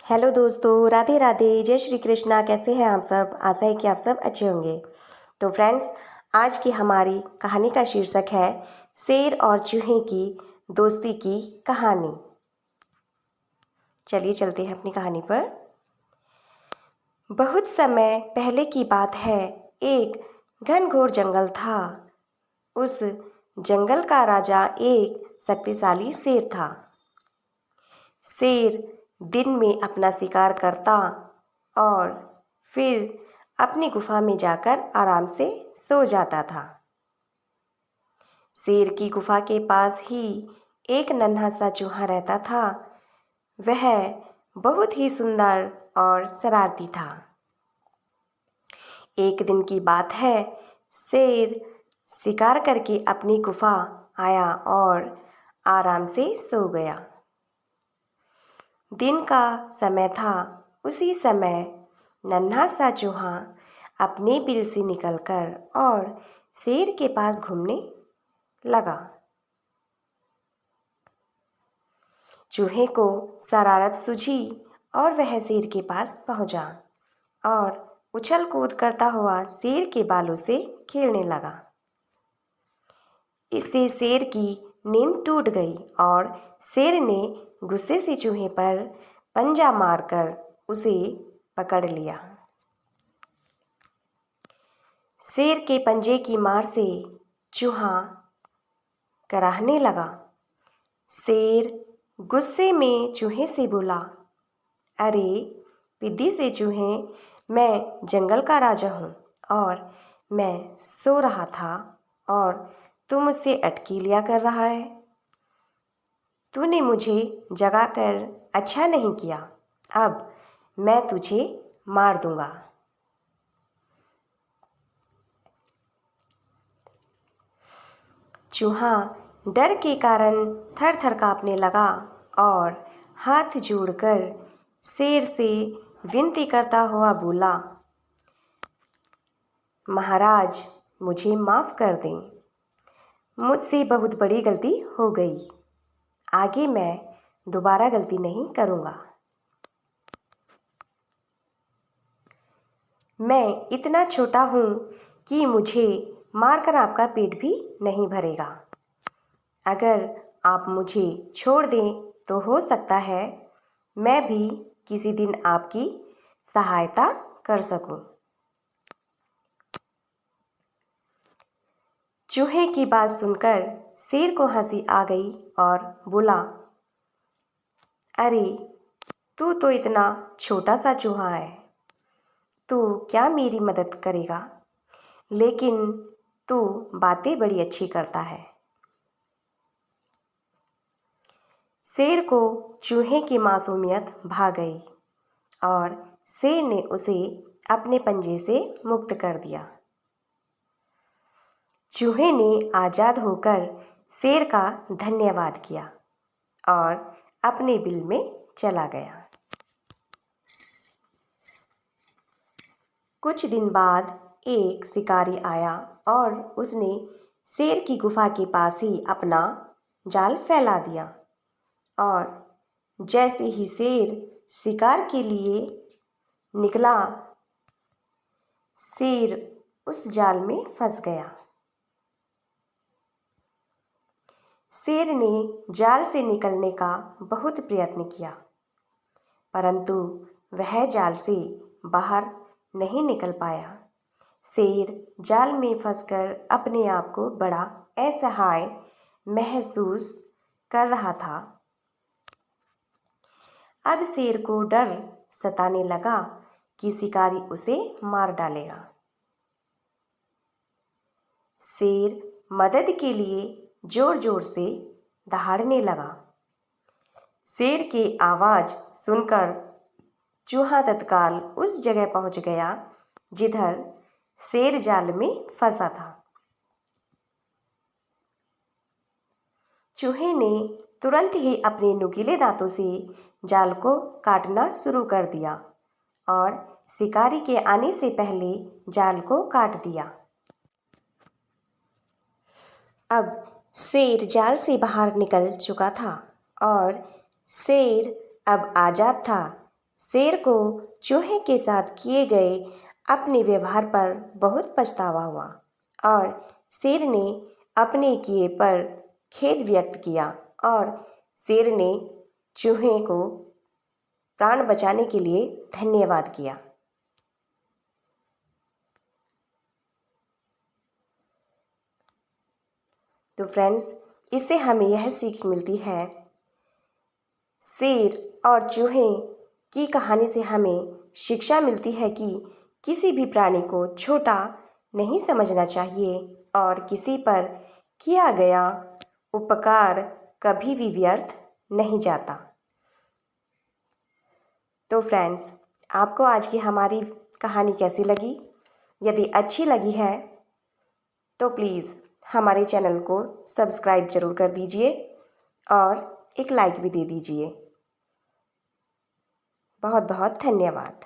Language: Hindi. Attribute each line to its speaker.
Speaker 1: हेलो दोस्तों, राधे राधे, जय श्री कृष्णा। कैसे हैं आप सब? आशा है कि आप सब अच्छे होंगे। तो फ्रेंड्स, आज की हमारी कहानी का शीर्षक है शेर और चूहे की दोस्ती की कहानी। चलिए चलते हैं अपनी कहानी पर। बहुत समय पहले की बात है। एक घनघोर जंगल था। उस जंगल का राजा एक शक्तिशाली शेर था। शेर दिन में अपना शिकार करता और फिर अपनी गुफा में जाकर आराम से सो जाता था। शेर की गुफा के पास ही एक नन्हा सा चूहा रहता था। वह बहुत ही सुंदर और शरारती था। एक दिन की बात है, शेर शिकार करके अपनी गुफा आया और आराम से सो गया। दिन का समय था। उसी समय नन्हा सा चूहा अपने बिल से निकलकर और शेर के पास घूमने लगा। चूहे को शरारत सूझी और वह शेर के पास पहुंचा और उछल कूद करता हुआ शेर के बालों से खेलने लगा। इससे शेर की नींद टूट गई और शेर ने गुस्से से चूहे पर पंजा मारकर उसे पकड़ लिया। शेर के पंजे की मार से चूहा कराहने लगा। शेर गुस्से में चूहे से बोला, अरे पिद्दी से चूहे, मैं जंगल का राजा हूँ और मैं सो रहा था और तू मुझसे अटकी लिया कर रहा है। तूने मुझे जगाकर अच्छा नहीं किया। अब मैं तुझे मार दूंगा। चूहा डर के कारण थर थर काँपने लगा और हाथ जोड़कर शेर से विनती करता हुआ बोला, महाराज, मुझे माफ़ कर दें। मुझसे बहुत बड़ी गलती हो गई। आगे मैं दोबारा गलती नहीं करूँगा। मैं इतना छोटा हूँ कि मुझे मारकर आपका पेट भी नहीं भरेगा। अगर आप मुझे छोड़ दें तो हो सकता है मैं भी किसी दिन आपकी सहायता कर सकूं। चूहे की बात सुनकर शेर को हंसी आ गई और बोला, अरे तू तो इतना छोटा सा चूहा है, तू क्या मेरी मदद करेगा? लेकिन तू बातें बड़ी अच्छी करता है। शेर को चूहे की मासूमियत भा गई और शेर ने उसे अपने पंजे से मुक्त कर दिया। चूहे ने आज़ाद होकर शेर का धन्यवाद किया और अपने बिल में चला गया। कुछ दिन बाद एक शिकारी आया और उसने शेर की गुफा के पास ही अपना जाल फैला दिया और जैसे ही शेर शिकार के लिए निकला, शेर उस जाल में फंस गया। शेर ने जाल से निकलने का बहुत प्रयत्न किया, परंतु वह जाल से बाहर नहीं निकल पाया। शेर जाल में फंसकर अपने आप को बड़ा असहाय महसूस कर रहा था। अब शेर को डर सताने लगा कि शिकारी उसे मार डालेगा। शेर मदद के लिए जोर जोर से दहाड़ने लगा। शेर की आवाज़ सुनकर चूहा तत्काल उस जगह पहुंच गया जिधर शेर जाल में फंसा था। चूहे ने तुरंत ही अपने नुकीले दांतों से जाल को काटना शुरू कर दिया और शिकारी के आने से पहले जाल को काट दिया। अब शेर जाल से बाहर निकल चुका था और शेर अब आज़ाद था। शेर को चूहे के साथ किए गए अपने व्यवहार पर बहुत पछतावा हुआ और शेर ने अपने किए पर खेद व्यक्त किया और शेर ने चूहे को प्राण बचाने के लिए धन्यवाद किया। तो फ्रेंड्स, इससे हमें यह सीख मिलती है, शेर और चूहे की कहानी से हमें शिक्षा मिलती है कि किसी भी प्राणी को छोटा नहीं समझना चाहिए और किसी पर किया गया उपकार कभी भी व्यर्थ नहीं जाता। तो फ्रेंड्स, आपको आज की हमारी कहानी कैसी लगी? यदि अच्छी लगी है तो प्लीज़ हमारे चैनल को सब्सक्राइब ज़रूर कर दीजिए और एक लाइक भी दे दीजिए। बहुत बहुत धन्यवाद।